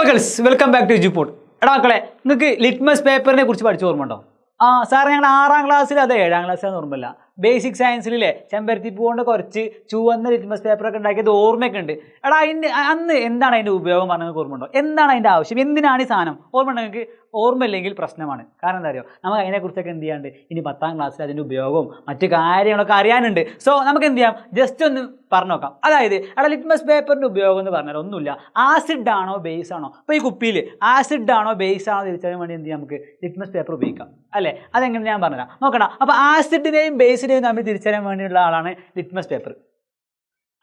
ഗൾസ് welcome back to എജുപോഡ്. എടാ മക്കളെ, നിങ്ങൾക്ക് ലിറ്റ്മസ് പേപ്പറിനെ കുറിച്ച് പഠിച്ച ഓർമ്മ ഉണ്ടോ? സാർ ഞങ്ങൾ 6ാം ക്ലാസ്സിൽ, അതെ 7ാം ക്ലാസ്സിലാണ് ഓർമ്മയില്ല, ബേസിക് സയൻസിലെ ചെമ്പരത്തിപ്പൂ കൊണ്ട് കുറച്ച് ചുവന്ന ലിറ്റ്മസ് പേപ്പറൊക്കെ ഉണ്ടാക്കിയത് ഓർമ്മയൊക്കെ ഉണ്ട്. എടാ അന്ന് എന്താണ് അതിൻ്റെ ഉപയോഗം പറഞ്ഞത് ഓർമ്മ ഉണ്ടോ? എന്താണ് അതിൻ്റെ ആവശ്യം, എന്തിനാണ് ഈ സാധനം ഓർമ്മ ഉണ്ടോ നിങ്ങൾക്ക്? ഓർമ്മയില്ലെങ്കിൽ പ്രശ്നമാണ്. കാരണം എന്താ അറിയോ, നമുക്ക് അതിനെക്കുറിച്ചൊക്കെ എന്ത് ചെയ്യാണ്ട് ഇനി 10ാം ക്ലാസ്സിൽ അതിൻ്റെ ഉപയോഗവും മറ്റു കാര്യങ്ങളൊക്കെ അറിയാനുണ്ട്. സോ നമുക്ക് എന്ത് ചെയ്യാം, ജസ്റ്റ് ഒന്ന് പറഞ്ഞു നോക്കാം. അതായത് അവിടെ ലിറ്റ്മസ് പേപ്പറിൻ്റെ ഉപയോഗം എന്ന് പറഞ്ഞാൽ ഒന്നുമില്ല, ആസിഡ് ആണോ ബേസ് ആണോ, ഇപ്പോൾ ഈ കുപ്പിയിൽ ആസിഡ് ആണോ ബേസ് ആണോ തിരിച്ചറിയാൻ വേണ്ടി എന്ത് ചെയ്യാം, നമുക്ക് ലിറ്റ്മസ് പേപ്പർ ഉപയോഗിക്കാം അല്ലേ? അതെങ്ങനെ ഞാൻ പറഞ്ഞുതരാം, നോക്കണം. അപ്പോൾ ആസിഡിനെയും ബേസിനെയും തമ്മിൽ തിരിച്ചറിയാൻ വേണ്ടിയുള്ള ആളാണ് ലിറ്റ്മസ് പേപ്പർ.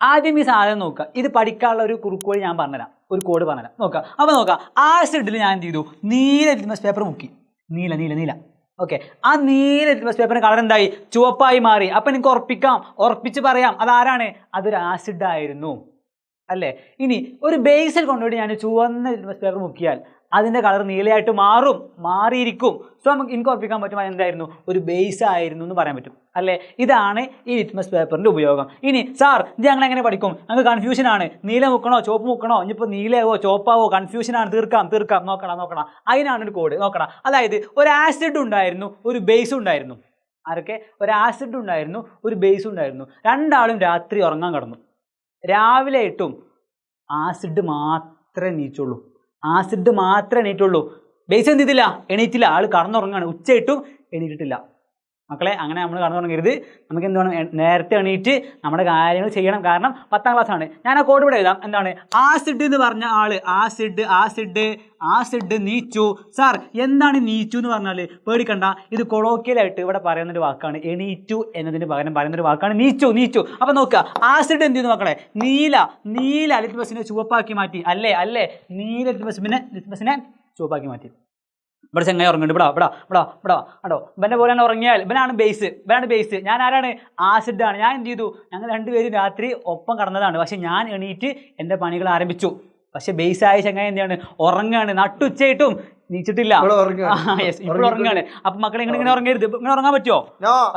ആദ്യം ഈ സാധനം നോക്കുക, ഇത് പഠിക്കാനുള്ള ഒരു കുറുക്കോഴി ഞാൻ പറഞ്ഞുതരാം, ഒരു കോഡ് പറഞ്ഞുതരാം. നോക്കാം. അപ്പോൾ നോക്കാം, ആസിഡിൽ ഞാൻ എന്ത് ചെയ്തു, നീല ലിറ്റ്മസ് പേപ്പർ മുക്കി. നീല ഓക്കെ. ആ നീല ലിറ്റ്മസ് പേപ്പറിന് കളർ എന്തായി, ചുവപ്പായി മാറി. അപ്പം എനിക്ക് ഉറപ്പിച്ച് പറയാം അതാരാണ്, അതൊരു ആസിഡ് ആയിരുന്നു അല്ലേ? ഇനി ഒരു ബേസിൽ കൊണ്ടുപോയി ഞാൻ ചുവന്ന ലിറ്റ്മസ് പേപ്പർ മുക്കിയാൽ അതിൻ്റെ കളർ നീലയായിട്ട് മാറിയിരിക്കും. സോ നമുക്ക് എനിക്ക് ഉറപ്പിക്കാൻ പറ്റും അതെന്തായിരുന്നു, ഒരു ബേസ് ആയിരുന്നു എന്ന് പറയാൻ പറ്റും അല്ലേ? ഇതാണ് ഈ ലിറ്റ്മസ് പേപ്പറിൻ്റെ ഉപയോഗം. ഇനി സാർ ഇത് ഞങ്ങൾ എങ്ങനെ പഠിക്കും, ഞങ്ങൾക്ക് കൺഫ്യൂഷനാണ്, നീല മുക്കണോ ചുവപ്പ് മുക്കണോ, ഇനിയിപ്പോൾ നീലയാവോ ചുവപ്പാവോ കൺഫ്യൂഷനാണ്, തീർക്കാം. നോക്കണം. അതിനാണ് ഒരു കോഡ്. നോക്കണം. അതായത് ഒരു ആസിഡ് ഉണ്ടായിരുന്നു, ഒരു ബേസ് ഉണ്ടായിരുന്നു. ആരൊക്കെ? ഒരു ആസിഡ് ഉണ്ടായിരുന്നു, ഒരു ബേസ് ഉണ്ടായിരുന്നു. രണ്ടാളും രാത്രി ഉറങ്ങാൻ കിടന്നു. രാവിലെ ആയിട്ടും ആസിഡ് മാത്രമേ എണീറ്റുള്ളൂ. ബേസ് എന്ത് ചെയ്തില്ല, എണീറ്റില്ല. ആൾ കടന്നുറങ്ങാണ്, ഉച്ചയായിട്ടും എണീറ്റിട്ടില്ല. മക്കളെ, അങ്ങനെ നമ്മൾ കടന്നുറങ്ങരുത്. നമുക്ക് എന്താണ്, നേരത്തെ എണീറ്റ് നമ്മുടെ കാര്യങ്ങൾ ചെയ്യണം. കാരണം 10ാം ക്ലാസ്സാണ്. ഞാൻ ആ കോഡ് ഇവിടെ എഴുതാം. എന്താണ് ആസിഡ് എന്ന് പറഞ്ഞ ആള്, ആസിഡ് നീച്ചു. സാർ എന്താണ് നീച്ചു എന്ന് പറഞ്ഞാൽ പേടിക്കണ്ട, ഇത് കൊളോക്കിയലായിട്ട് ഇവിടെ പറയുന്നൊരു വാക്കാണ്. എണീറ്റു എന്നതിന് പകരം പറയുന്നൊരു വാക്കാണ് നീച്ചു. അപ്പം നോക്കുക, ആസിഡ് എന്ത് ചെയ്യുന്നു മക്കളെ, നീല ലിറ്റ്മസിനെ ചുവപ്പാക്കി മാറ്റി. അല്ലേ നീല ലിറ്റ്മസിനെ ചുവപ്പാക്കി മാറ്റി. ഇവിടെ ചെങ്ങായി ഉറങ്ങുന്നുണ്ട്. ഇവിടെ കേട്ടോ. ഇവനെ പോലെയാണ് ഉറങ്ങിയാൽ ഇവനാണ് ബേസ്. ഞാൻ ആരാണ്, ആസിഡാണ്. ഞാൻ എന്ത് ചെയ്തു, ഞങ്ങൾ രണ്ടുപേരും രാത്രി ഒപ്പം കടന്നതാണ്. പക്ഷെ ഞാൻ എണീറ്റ് എൻ്റെ പണികൾ ആരംഭിച്ചു. പക്ഷെ ബേസായ ചെങ്ങായി എന്താണ്, ഉറങ്ങാണ്. നട്ടുച്ചയായിട്ടും നീച്ചിട്ടില്ല. ഇപ്പോൾ ഉറങ്ങാണ്. അപ്പൊ മക്കളെ ഇങ്ങനെ ഉറങ്ങരുത്. ഇങ്ങനെ ഉറങ്ങാൻ പറ്റുമോ?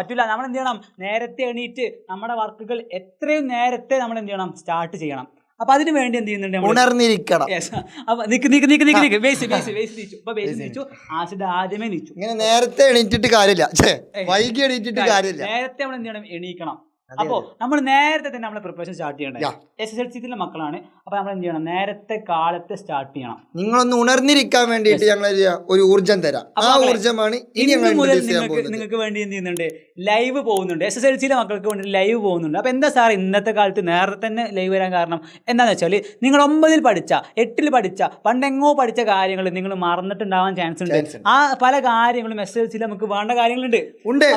പറ്റില്ല. നമ്മൾ എന്ത് ചെയ്യണം, നേരത്തെ എണീറ്റ് നമ്മുടെ വർക്കുകൾ എത്രയും നേരത്തെ നമ്മൾ എന്ത് ചെയ്യണം, സ്റ്റാർട്ട് ചെയ്യണം. അപ്പൊ അതിന് വേണ്ടി എന്ത് ചെയ്യുന്നുണ്ട്, ഉണർന്നിരിക്കണം. അപ്പൊ ബേസ് ആസിഡ് ആദ്യമേ നീച്ചു. ഇങ്ങനെ നേരത്തെ എണീറ്റിട്ട് കാര്യമില്ല, വൈകി എണീറ്റിട്ട് കാര്യമില്ല. നേരത്തെ നമ്മൾ എന്ത് ചെയ്യണം, എണീക്കണം. അപ്പോൾ നമ്മൾ നേരത്തെ തന്നെ നമ്മളെ പ്രിപ്പറേഷൻ സ്റ്റാർട്ട് ചെയ്യണ്ടേ? SSLC മക്കളാണ്. അപ്പോൾ നമ്മൾ എന്ത് ചെയ്യണം, നേരത്തെ കാലത്തെ സ്റ്റാർട്ട് ചെയ്യണം. നിങ്ങളൊന്ന് ഉണർന്നിരിക്കാൻ വേണ്ടിയിട്ട് ഞങ്ങൾ ഒരു ഊർജ്ജം തരാം. ആ ഊർജ്ജമാണ് നിങ്ങൾക്ക് വേണ്ടി എന്ത് ചെയ്യുന്നുണ്ട്, ലൈവ് പോകുന്നുണ്ട്. SSLC മക്കൾക്ക് വേണ്ടി ലൈവ് പോകുന്നുണ്ട്. അപ്പോൾ എന്താ സാർ ഇന്നത്തെ കാലത്ത് നേരത്തെ തന്നെ ലൈവ് വരാൻ കാരണം എന്താണെന്ന് വെച്ചാൽ, നിങ്ങൾ 9ൽ പഠിച്ച 8ൽ പഠിച്ച പണ്ടെങ്ങോ പഠിച്ച കാര്യങ്ങൾ നിങ്ങൾ മറന്നിട്ടുണ്ടാവാൻ ചാൻസ് ഉണ്ട്. ആ പല കാര്യങ്ങളും SSLC നമുക്ക് വേണ്ട കാര്യങ്ങളുണ്ട്.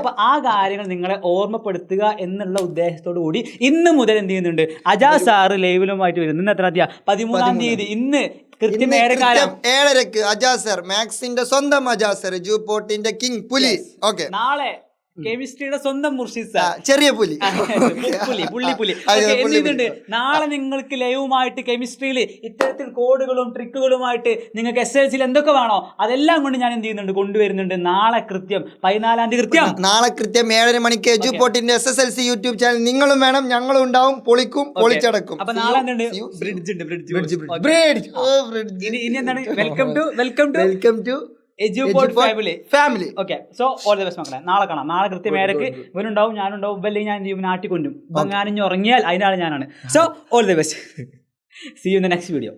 അപ്പോൾ ആ കാര്യങ്ങൾ നിങ്ങളെ ഓർമ്മപ്പെടുത്തുക എന്നുള്ള ഉദ്ദേശത്തോടു കൂടി ഇന്ന് മുതൽ എന്ത് ചെയ്യുന്നുണ്ട്, അജാസ് സാറ് ലൈവിലുമായിട്ട് വരുന്നു. ഇന്ന് എത്ര തീയതി, 13ാം തീയതി. ഇന്ന് കൃത്യം 7:30 അജാസ് സർ, മാത്സിന്റെ സ്വന്തം അജാസ് സർ, ജൂപോർട്ടിന്റെ കിങ് പുലി. ഓക്കെ. നാളെ കെമിസ്ട്രിയുടെ സ്വന്തം മുർഷിദ് സാർ, ചെറിയ പുലി. എന്തുണ്ട്, നാളെ നിങ്ങൾക്ക് ലൈവുമായിട്ട് കെമിസ്ട്രിയിൽ ഇത്തരത്തിൽ കോഡുകളും ട്രിക്കുകളുമായിട്ട് നിങ്ങൾക്ക് SSLC എന്തൊക്കെ വേണോ അതെല്ലാം കൊണ്ട് ഞാൻ എന്ത് ചെയ്യുന്നുണ്ട്, കൊണ്ടുവരുന്നുണ്ട്. നാളെ കൃത്യം 14ാം തീയതി നാളെ കൃത്യം 7:30 മണിക്ക് എജുപോർട്ടിന്റെ SSLC യൂട്യൂബ് ചാനൽ നിങ്ങളും വേണം, ഞങ്ങളും ഉണ്ടാവും. പൊളിച്ചടക്കും. അപ്പൊ നാളെ എന്തുണ്ട്, ഇനി എന്താണ്, welcome to Eduport family. Okay. So all the best മക്കളെ. നാളെ കാണാം. നാളെ കൃത്യം 7:00 ഇവനുണ്ടാവും, ഞാനുണ്ടാവും. ഇവല്ലെങ്കിൽ ഞാൻ എന്ത് ചെയ്യും, നാട്ടിൽ കൊണ്ടും. ഇപ്പം ഞാനിഞ്ഞ് ഉറങ്ങിയാൽ അതിനാണ് ഞാനാണ്. So all the best. See you in the next video.